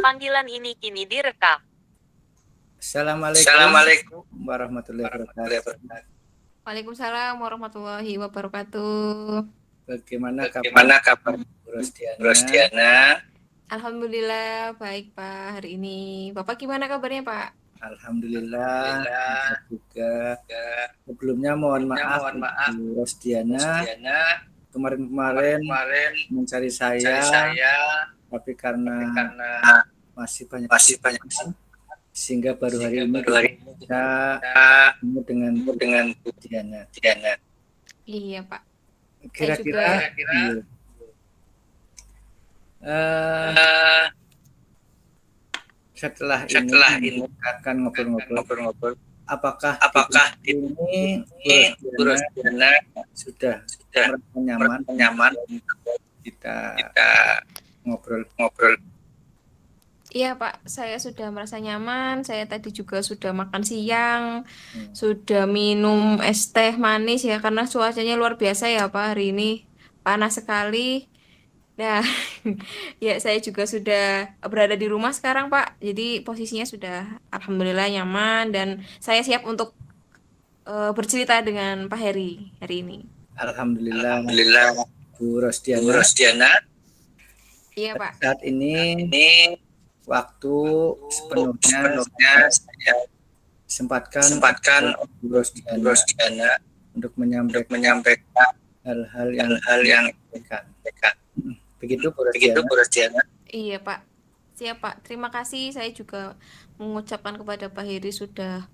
Panggilan ini kini direkam. Assalamualaikum warahmatullahi wabarakatuh. Waalaikumsalam warahmatullahi wabarakatuh. Bagaimana kabar Bu Rosdiana? Alhamdulillah baik Pak hari ini. Bapak gimana kabarnya Pak? Alhamdulillah juga. Sebelumnya mohon maaf Bu Rosdiana. Kemarin mencari saya, tapi karena masih banyak sehingga baru hari ini kita ketemu dengan Bu Diana. Iya Pak. Kira-kira setelah ini akan ngobrol-ngobrol. Apakah ini Bu Rosdiana sudah merasa nyaman kita ngobrol? Iya Pak, saya sudah merasa nyaman. Saya tadi juga sudah makan siang, sudah minum es teh manis ya karena cuacanya luar biasa ya Pak hari ini. Panas sekali. Nah, ya saya juga sudah berada di rumah sekarang Pak. Jadi posisinya sudah alhamdulillah nyaman dan saya siap untuk bercerita dengan Pak Heri hari ini. Alhamdulillah Bu Rosdiana. Iya Pak. Saat ini waktu sepenuhnya saya sempatkan Bu Rosdiana untuk menyampaikan hal-hal yang dekat. Begitu Bu Rosdiana. Iya Pak. Siap Pak. Terima kasih. Saya juga mengucapkan kepada Pak Heri sudah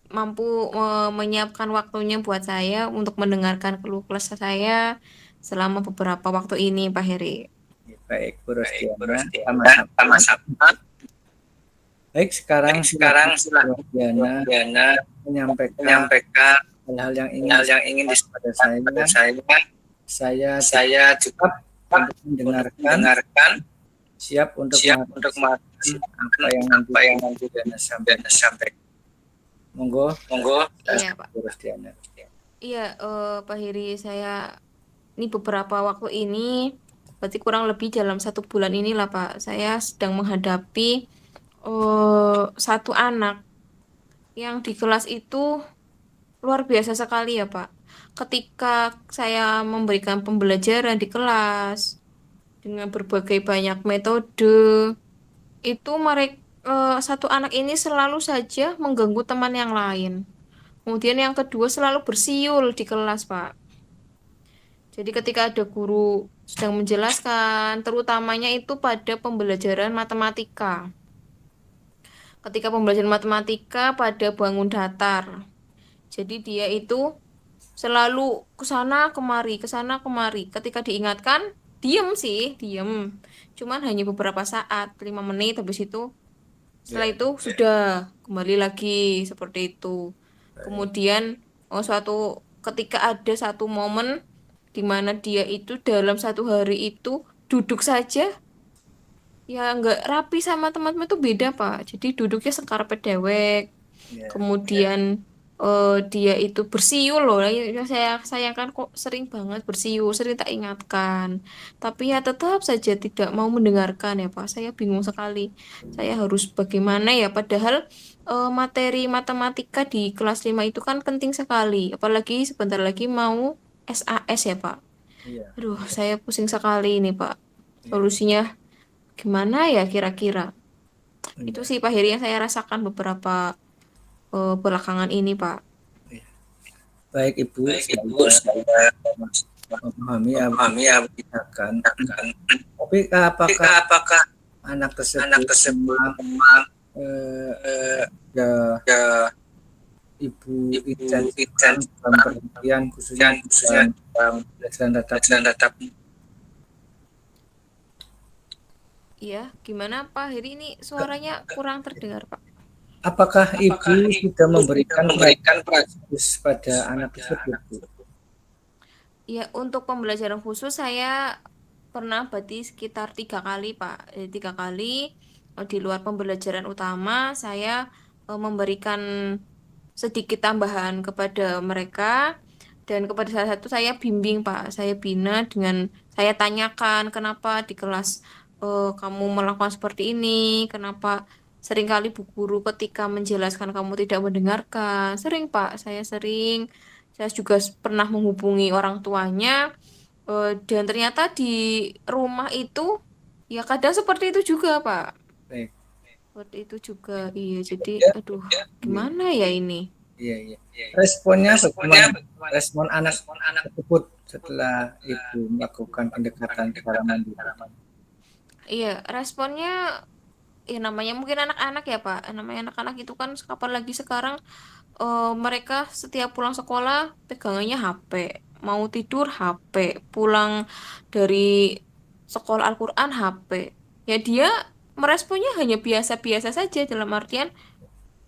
mampu menyiapkan waktunya buat saya untuk mendengarkan keluh kesah saya selama beberapa waktu ini Pak Heri. Baik Bu Rosdiana, sama-sama. Baik, sekarang silakan Diana menyampaikan hal-hal yang ingin disampaikan pada saya. Saya juga mendengarkan, siap untuk apa yang nanti Diana sampaikan. Monggo. Iya Pak. Bu Rosdiana. Iya Pak Heri, saya ini beberapa waktu ini berarti kurang lebih dalam 1 bulan inilah Pak, saya sedang menghadapi satu anak yang di kelas itu luar biasa sekali ya Pak. Ketika saya memberikan pembelajaran di kelas dengan berbagai banyak metode, itu satu anak ini selalu saja mengganggu teman yang lain. Kemudian yang kedua selalu bersiul di kelas Pak. Jadi ketika ada guru sedang menjelaskan, terutamanya itu pada pembelajaran matematika. Ketika pembelajaran matematika pada bangun datar. Jadi dia itu selalu kesana kemari. Ketika diingatkan, diem. Cuman hanya beberapa saat, 5 menit habis itu. Setelah itu sudah kembali lagi seperti itu. Kemudian ketika ada satu momen di mana dia itu dalam 1 hari itu duduk saja ya nggak rapi sama teman-teman itu beda Pak. Jadi duduknya sekarpet dewek. Kemudian dia itu bersiul loh. Saya sayangkan kok sering banget bersiul, sering tak ingatkan. Tapi ya tetap saja tidak mau mendengarkan ya Pak. Saya bingung sekali. Saya harus bagaimana ya, padahal materi matematika di kelas 5 itu kan penting sekali. Apalagi sebentar lagi mau SAS ya Pak. Aduh, saya pusing sekali ini Pak. Solusinya gimana ya kira-kira? Itu sih Pak Heri yang saya rasakan beberapa belakangan ini Pak. Baik Ibu, saya memahami apa dikatakan. Tapi apakah anak tersebut memang Ibu intensifkan dalam perhatian khususnya dalam pelajaran tatap? Iya, gimana Pak Heri, ini suaranya kurang terdengar Pak. Apakah Ibu sudah memberikan khusus pada anak tersebut Bu? Ya, untuk pembelajaran khusus saya pernah berarti sekitar 3 kali Pak. 3 kali di luar pembelajaran utama saya memberikan sedikit tambahan kepada mereka, dan kepada salah satu saya bimbing Pak. Saya bina dengan saya tanyakan kenapa di kelas kamu melakukan seperti ini? Kenapa seringkali Bu Guru ketika menjelaskan kamu tidak mendengarkan? Sering, Pak, saya sering. Saya juga pernah menghubungi orang tuanya, dan ternyata di rumah itu ya kadang seperti itu juga, Pak. Baik. Seperti itu juga. Iya, jadi Ya, aduh, iya, gimana ya ini? iya, iya. Responnya bagaimana? Respon anak tersebut setelah ibu melakukan pendekatan secara mandiri. Iya, responnya ya namanya mungkin anak-anak ya, Pak. Namanya anak-anak itu kan apalagi sekarang, mereka setiap pulang sekolah pegangannya HP, mau tidur HP, pulang dari sekolah Al-Quran HP. Ya dia meresponnya hanya biasa-biasa saja dalam artian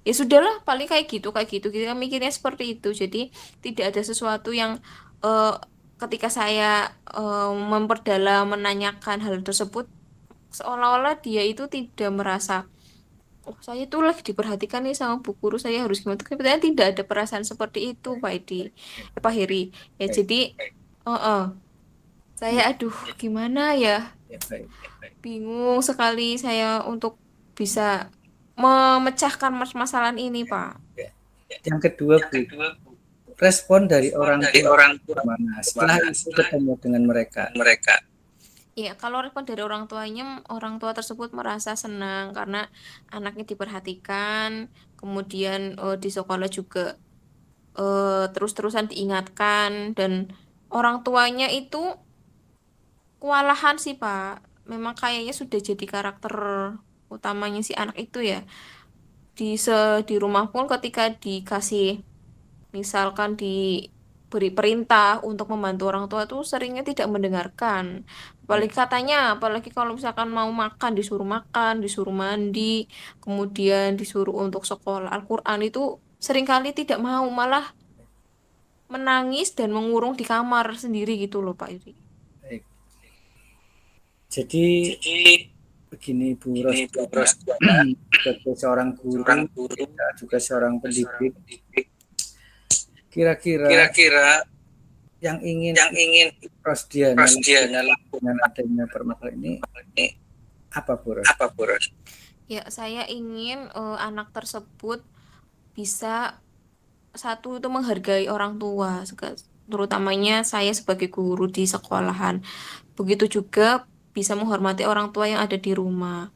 ya sudahlah paling kayak gitu kita mikirnya seperti itu. Jadi tidak ada sesuatu yang, eh, ketika saya memperdalam menanyakan hal tersebut seolah-olah dia itu tidak merasa, oh saya tuh lagi diperhatikan nih sama Bu Guru, saya harus gimana tuh. Sebenarnya tidak ada perasaan seperti itu, Pak Edi, Pak Heri. Ya Baik, jadi, saya ya, aduh gimana ya, ya, baik. bingung sekali saya untuk bisa memecahkan masalah ini, Pak. Ya. Yang kedua, Bu, respon dari orang tua bagaimana setelah ibu ketemu dengan mereka? Ya, kalau respon dari orang tuanya, orang tua tersebut merasa senang karena anaknya diperhatikan, kemudian di sekolah juga terus-terusan diingatkan, dan orang tuanya itu kewalahan sih, Pak. Memang kayaknya sudah jadi karakter utamanya si anak itu ya. Di rumah pun ketika dikasih, misalkan diberi perintah untuk membantu orang tua tuh seringnya tidak mendengarkan. Baik, Apalagi kalau misalkan mau makan, disuruh mandi, kemudian disuruh untuk sekolah Al-Quran itu seringkali tidak mau, malah menangis dan mengurung di kamar sendiri gitu loh, Pak Iri. baik. Jadi begini, Bu Rosdiana, sebagai seorang guru, ya, juga seorang pendidik, kira-kira yang ingin Rosdiana lakukan dengan adanya permasalahan ini apa, Bu Ros? Ya, saya ingin anak tersebut bisa satu itu menghargai orang tua, terutamanya saya sebagai guru di sekolahan. Begitu juga bisa menghormati orang tua yang ada di rumah.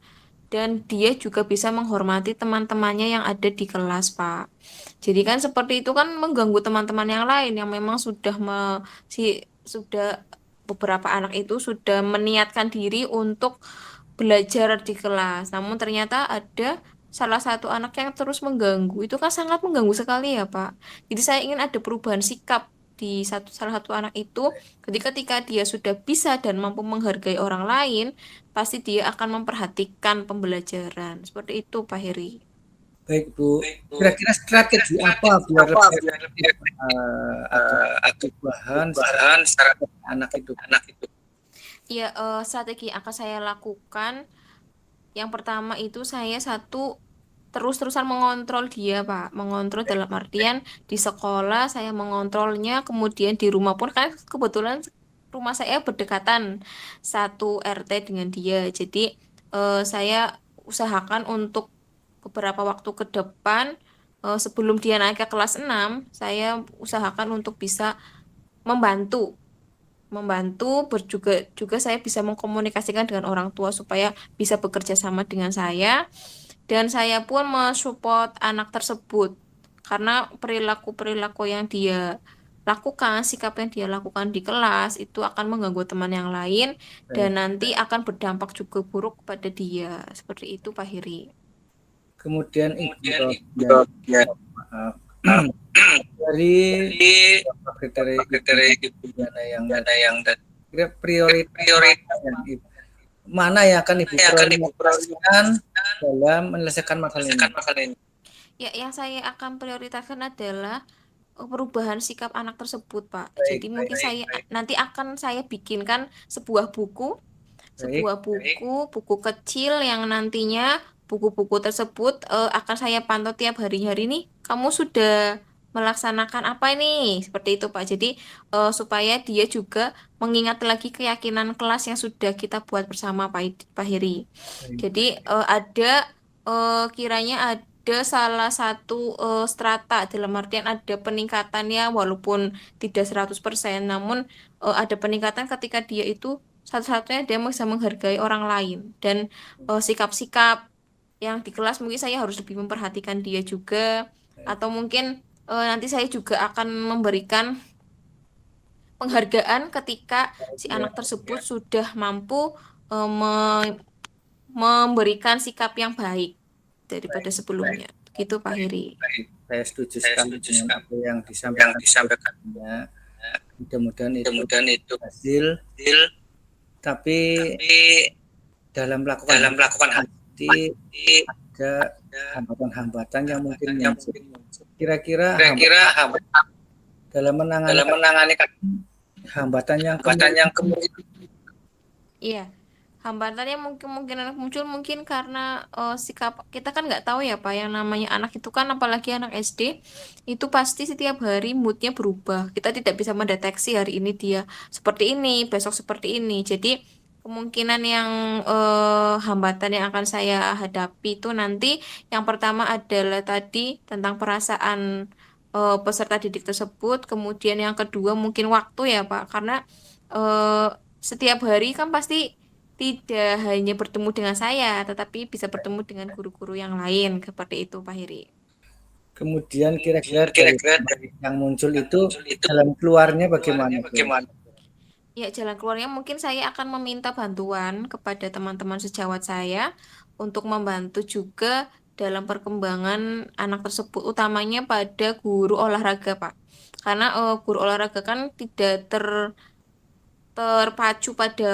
Dan dia juga bisa menghormati teman-temannya yang ada di kelas, Pak. Jadi kan seperti itu kan mengganggu teman-teman yang lain yang memang sudah beberapa anak itu sudah meniatkan diri untuk belajar di kelas. Namun ternyata ada salah satu anak yang terus mengganggu. Itu kan sangat mengganggu sekali ya, Pak. Jadi saya ingin ada perubahan sikap di salah satu anak itu, ketika dia sudah bisa dan mampu menghargai orang lain, pasti dia akan memperhatikan pembelajaran. Seperti itu, Pak Heri. Baik, Bu. Kira-kira strategi apa biar lebih atau perubahan secara anak itu? Ya, strategi yang akan saya lakukan, yang pertama itu saya terus-terusan mengontrol dia, Pak. Mengontrol dalam artian di sekolah saya mengontrolnya, kemudian di rumah pun kan kebetulan rumah saya berdekatan satu RT dengan dia. Jadi saya usahakan untuk beberapa waktu ke depan, sebelum dia naik ke kelas 6 saya usahakan untuk bisa membantu juga saya bisa mengkomunikasikan dengan orang tua supaya bisa bekerja sama dengan saya, dan saya pun mensupport anak tersebut karena perilaku-perilaku yang dia lakukan, sikap yang dia lakukan di kelas itu akan mengganggu teman yang lain Baik. dan nanti akan berdampak juga buruk pada dia. Seperti itu, Pak Hiri. Kemudian Ibu Rosdiana, maaf, dari kriteria Ibu Rosdiana yang kira prioritas mana yang akan Ibu prioritaskan dalam menyelesaikan masalah ini? Ya, yang saya akan prioritaskan adalah perubahan sikap anak tersebut, Pak. Baik, Jadi mungkin nanti akan saya bikinkan sebuah buku, baik, buku kecil yang nantinya buku-buku tersebut akan saya pantau tiap hari nih. Kamu sudah melaksanakan apa ini? Seperti itu, Pak. Jadi, supaya dia juga mengingat lagi keyakinan kelas yang sudah kita buat bersama, Pak Heri. Baik. Jadi, kiranya ada salah satu strata, dalam artian ada peningkatannya walaupun tidak 100%, namun ada peningkatan ketika dia itu satu-satunya dia bisa menghargai orang lain, dan sikap-sikap yang di kelas mungkin saya harus lebih memperhatikan dia juga, atau mungkin nanti saya juga akan memberikan penghargaan ketika si Ya, anak tersebut sudah mampu memberikan sikap yang baik daripada sebelumnya. Gitu, Pak Heri. saya setuju sekali dengan apa yang disampaikan. Ya, mudah-mudahan itu hasil. Tapi dalam melakukan pasti ada hambatan-hambatan yang mungkin muncul. Kira-kira dalam menangani hambatan yang Iya, hambatannya mungkin anak muncul mungkin karena sikap kita kan nggak tahu ya Pak, yang namanya anak itu kan, apalagi anak SD itu pasti setiap hari moodnya berubah. Kita tidak bisa mendeteksi hari ini dia seperti ini, besok seperti ini. Jadi kemungkinan yang hambatan yang akan saya hadapi itu nanti yang pertama adalah tadi tentang perasaan peserta didik tersebut. Kemudian yang kedua mungkin waktu ya Pak, karena eh, setiap hari kan pasti tidak hanya bertemu dengan saya, tetapi bisa bertemu dengan guru-guru yang lain, seperti itu, Pak Heri. kemudian kira-kira dari yang muncul itu jalan keluarnya bagaimana? Ya, jalan keluarnya mungkin saya akan meminta bantuan kepada teman-teman sejawat saya untuk membantu juga dalam perkembangan anak tersebut, utamanya pada guru olahraga, Pak. Karena guru olahraga kan tidak terpacu pada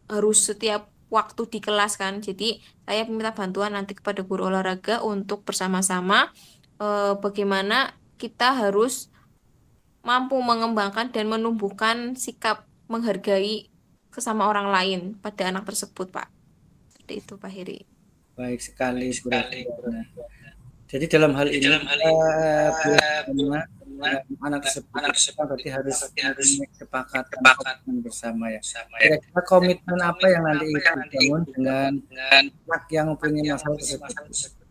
harus setiap waktu di kelas kan. Jadi saya minta bantuan nanti kepada guru olahraga untuk bersama-sama bagaimana kita harus mampu mengembangkan dan menumbuhkan sikap menghargai sesama orang lain pada anak tersebut, Pak. Seperti itu, Pak Heri. Baik sekali, jadi dalam hal ini dengan anak tersebut kita berarti harus kesepakatan bersama ya. Kira-kira komitmen apa yang nanti dibangun dengan anak yang mempunyai masalah tersebut?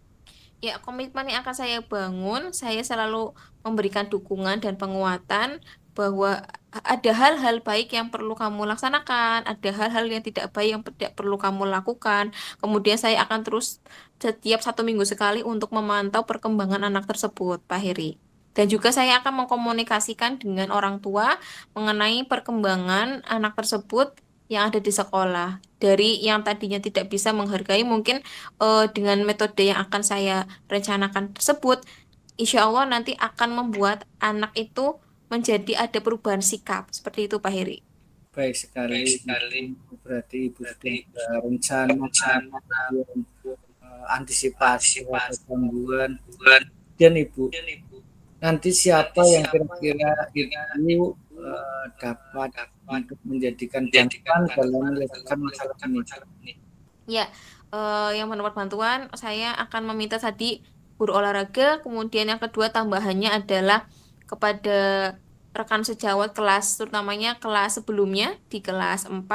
Ya, komitmen yang akan saya bangun, saya selalu memberikan dukungan dan penguatan bahwa ada hal-hal baik yang perlu kamu laksanakan, ada hal-hal yang tidak baik yang tidak perlu kamu lakukan. Kemudian saya akan terus setiap 1 minggu sekali untuk memantau perkembangan anak tersebut, Pak Heri. Dan juga saya akan mengkomunikasikan dengan orang tua mengenai perkembangan anak tersebut yang ada di sekolah. Dari yang tadinya tidak bisa menghargai, mungkin dengan metode yang akan saya rencanakan tersebut, insya Allah nanti akan membuat anak itu menjadi ada perubahan sikap. Seperti itu, Pak Heri. Baik sekali. Berarti Ibu sudah rencana antisipasi gangguan. Dan Ibu, nanti siapa yang kira-kira Ibu dapat untuk menjadikan bantuan dalam menyelesaikan masalah ini? Ya, yang mendapat bantuan saya akan meminta tadi guru olahraga, kemudian yang kedua tambahannya adalah kepada rekan sejawat kelas, terutamanya kelas sebelumnya di kelas 4,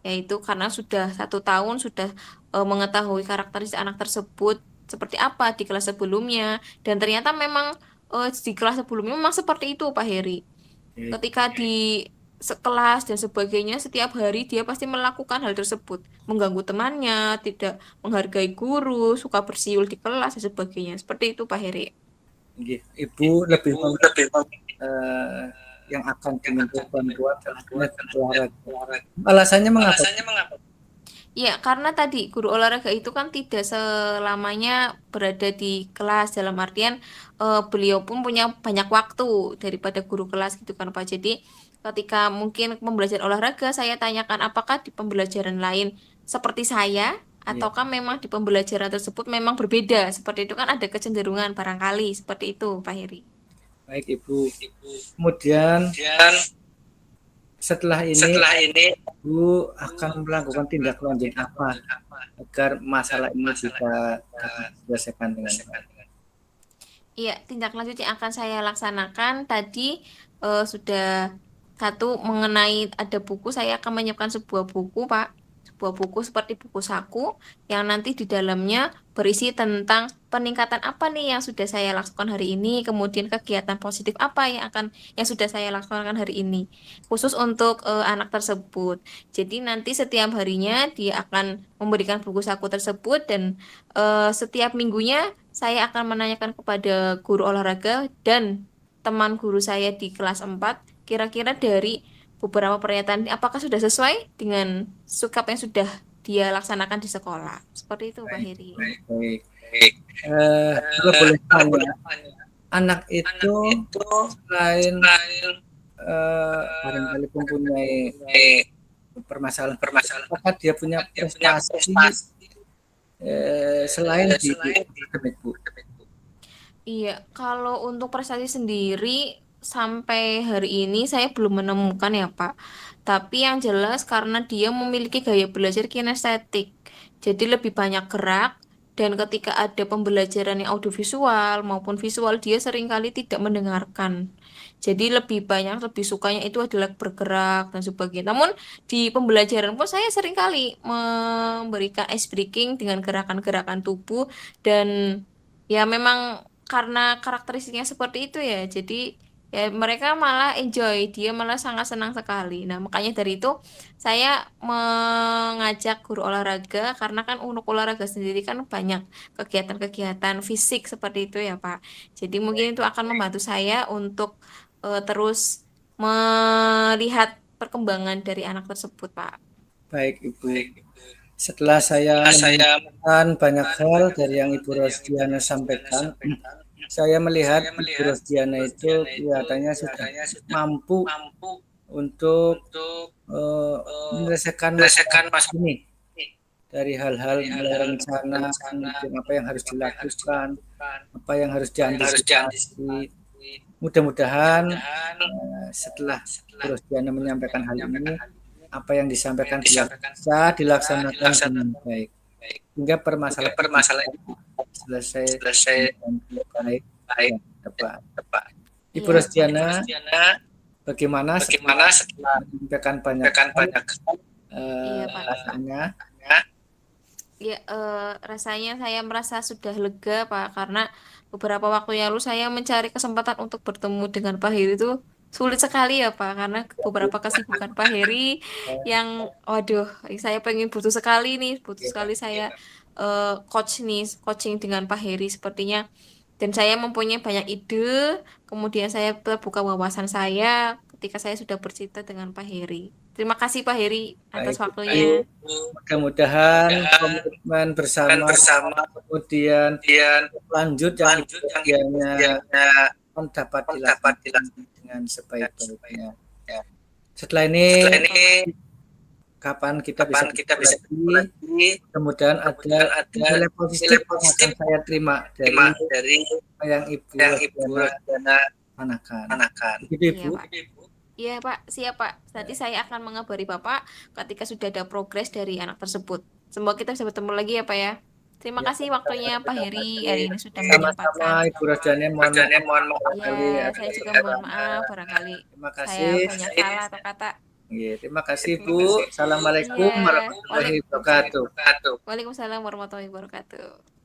yaitu karena sudah 1 tahun sudah mengetahui karakteristik anak tersebut seperti apa di kelas sebelumnya, dan ternyata memang di kelas sebelumnya memang seperti itu, Pak Heri. Ketika di sekelas dan sebagainya, setiap hari dia pasti melakukan hal tersebut, mengganggu temannya, tidak menghargai guru, suka bersiul di kelas dan sebagainya. Seperti itu, Pak Heri. Ibu lebih yang akan diminta bantuan olahraga. Alasannya mengapa? Ya, karena tadi guru olahraga itu kan tidak selamanya berada di kelas, dalam artian beliau pun punya banyak waktu daripada guru kelas gitu kan Pak. Jadi ketika mungkin pembelajaran olahraga, saya tanyakan apakah di pembelajaran lain seperti saya, ataukah memang di pembelajaran tersebut memang berbeda. Seperti itu kan ada kecenderungan barangkali seperti itu, Pak Heri. Baik Ibu. Kemudian setelah ini Ibu akan melakukan tindak lanjut apa agar masalah ini bisa diselesaikan dengan baik? Iya, tindak lanjut yang akan saya laksanakan tadi sudah satu mengenai ada buku, saya akan menyiapkan sebuah buku, Pak. Sebuah buku seperti buku saku yang nanti di dalamnya berisi tentang peningkatan apa nih yang sudah saya lakukan hari ini, kemudian kegiatan positif apa yang sudah saya lakukan hari ini, khusus untuk anak tersebut. Jadi nanti setiap harinya dia akan memberikan buku saku tersebut dan setiap minggunya saya akan menanyakan kepada guru olahraga dan teman guru saya di kelas 4 kira-kira dari beberapa pernyataan ini apakah sudah sesuai dengan sikap yang sudah dia laksanakan di sekolah. Seperti itu, Pak Baik, Heri. baik, baik. Kalau boleh tanya, anak itu selain barangkali mempunyai permasalahan, apakah dia punya prestasi selain di akademik, Bu? Iya, kalau untuk prestasi sendiri sampai hari ini saya belum menemukan ya, Pak. Tapi yang jelas karena dia memiliki gaya belajar kinestetik. Jadi lebih banyak gerak dan ketika ada pembelajaran yang audiovisual maupun visual dia seringkali tidak mendengarkan. Jadi lebih banyak lebih sukanya itu adalah bergerak dan sebagainya. Namun di pembelajaran pun saya seringkali memberikan ice breaking dengan gerakan-gerakan tubuh dan ya memang karena karakteristiknya seperti itu ya, jadi ya mereka malah enjoy, dia malah sangat senang sekali. Nah, makanya dari itu saya mengajak guru olahraga karena kan untuk olahraga sendiri kan banyak kegiatan-kegiatan fisik seperti itu ya, Pak. Jadi mungkin itu akan membantu saya untuk terus melihat perkembangan dari anak tersebut, Pak. Baik, Ibu. Setelah saya mendengarkan banyak hal dari yang Ibu Rosdiana sampaikan, saya melihat Ibu Rosdiana itu kelihatannya sudah mampu untuk menyelesaikan masalah ini dari hal-hal mulai rencana, kemudian apa yang harus dilakukan, apa yang harus diantisipasi. Mudah-mudahan setelah Ibu Rosdiana menyampaikan hal ini, apa yang disampaikan bisa dilaksanakan dengan baik hingga permasalahan selesai dengan baik dan tepat. Ibu Iya, Rosdiana, bagaimana setelah menyampaikan banyak iya, Pak. rasanya? Ya, rasanya saya merasa sudah lega, Pak, karena beberapa waktu yang lalu saya mencari kesempatan untuk bertemu dengan Pak Heri itu sulit sekali ya, Pak, karena beberapa kesibukan Pak Heri yang, waduh, saya pengen butuh sekali nih, butuh sekali saya coaching dengan Pak Heri sepertinya. Dan saya mempunyai banyak ide, kemudian saya terbuka wawasan saya ketika saya sudah bercerita dengan Pak Heri. Terima kasih Pak Heri atas Baik, waktunya. mudah-mudahan komitmen bersama kemudian lanjut yang Ibu Rosdiana dapat dilakukan dengan sebaik-baiknya. Setelah ini kapan kita bisa lagi, kemudian ada nilai positif yang akan saya terima dari apa yang Ibu Rosdiana manakan. Begitu, Iya, Ibu. Pak. Iya, Pak. Siap, Pak. Nanti saya akan mengabari Bapak ketika sudah ada progres dari anak tersebut. Semoga kita bisa bertemu lagi ya, Pak ya. Terima kasih waktunya Pak Heri hari ini sudah Sama-sama menyempatkan. Ibu Rosdiana, mohon maaf barangkali Ya, ada saya juga mohon maaf barangkali Terima saya kasih. banyak salah atau kata. Iya, terima kasih Bu. Assalamualaikum Iya. warahmatullahi wabarakatuh. Waalaikumsalam warahmatullahi wabarakatuh.